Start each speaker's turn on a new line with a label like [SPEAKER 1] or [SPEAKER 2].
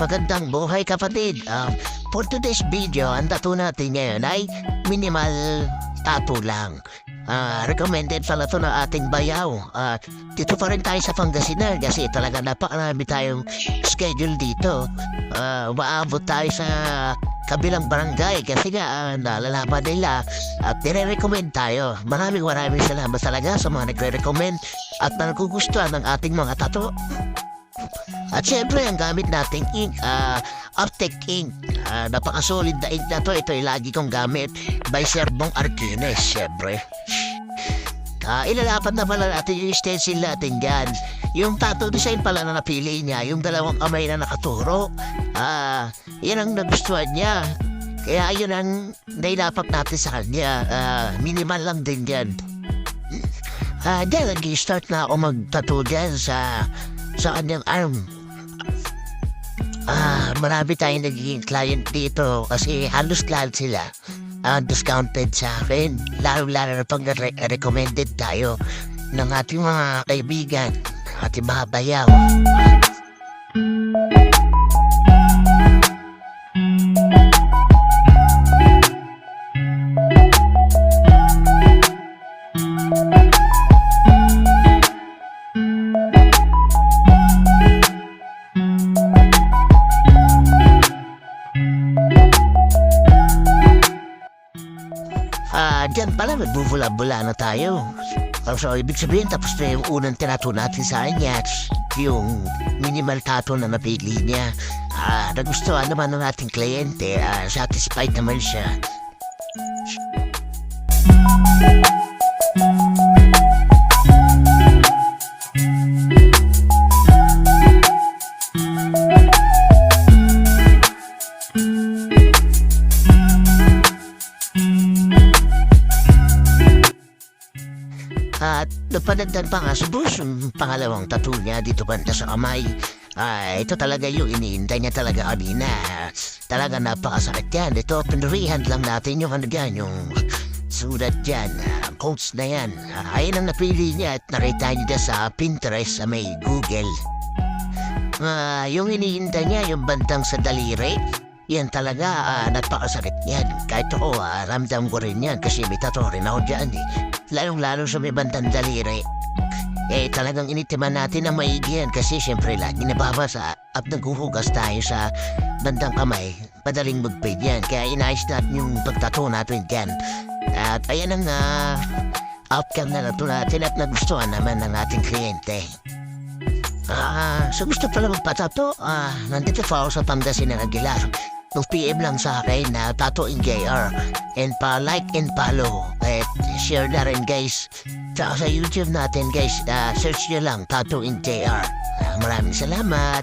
[SPEAKER 1] Magandang buhay kapatid. For today's video, ang tattoo natin ngayon ay minimal tattoo lang. Recommended pala to ng ating bayaw. Dito pa rin tayo sa Pangasinan kasi talaga napakarami tayong schedule dito. Maabot tayo sa kabilang barangay kasi nga nalalaman nila at nire-recommend tayo. Maraming salamat talaga sa mga nagre-recommend at nagugustuhan ng ating mga tattoo. At syempre, ang gamit nating ink, Optic ink. Napaka-solid na ink na to. Ito ay lagi kong gamit by Sir Bong Arquines, syempre. Ilalapat na pala natin yung stencil natin dyan. Yung tattoo design pala na napili niya, yung dalawang kamay na nakaturo. Yan ang nagustuhan niya. Kaya yun ang nailapat natin sa kanya. Minimal lang din yan. Dyan, nag-start na ako mag-tattoo dyan sa kanyang arm. Marami tayong naging client dito kasi halos lahat sila discounted sa akin. Lalo-lalo na pag recommended tayo ng ating mga kaibigan, ating mga bayaw. Diyan pala magbubula-bula na tayo. So, ibig sabihin, tapos na yung unang tinato natin sa kanya, yung minimal tattoo na napili niya. Nagustuhan naman ng ating kliyente, satisfied naman siya. At napanagdan pa nga sa boss yung pangalawang tattoo niya dito banda sa kamay. Ito talaga yung iniintay niya talaga kanina. Talaga napakasakit yan. Ito, pinurihan lang natin yung ano dyan, yung sulat dyan, quotes na yan. Ayun ang napili niya at nakita niya sa Pinterest sa may Google. Yung iniintay niya, yung bandang sa daliri, yan talaga, napakasakit yan. Kahit ako, ramdam ko rin yan kasi may tattoo rin ako dyan eh. Lalong-lalo sa may bandang daliri. Talagang initiman natin ang maigi yan kasi syempre lagi nababasa at naghuhugas tayo sa bandang kamay. Madaling mag-fade yan. Kaya inayos natin yung pagtattoo natin dyan. At ayan ang outcome na nato natin at nagustuhan naman ng ating kliyente. So gusto pala magpatato, nandito pa ako sa Pangasinan Aguilar. 2 PM lang sa akin na Tattoo in JR. And pa-like and follow. At share na rin guys. Tsaka sa YouTube natin guys, search nyo lang Tattoo in JR. Maraming salamat.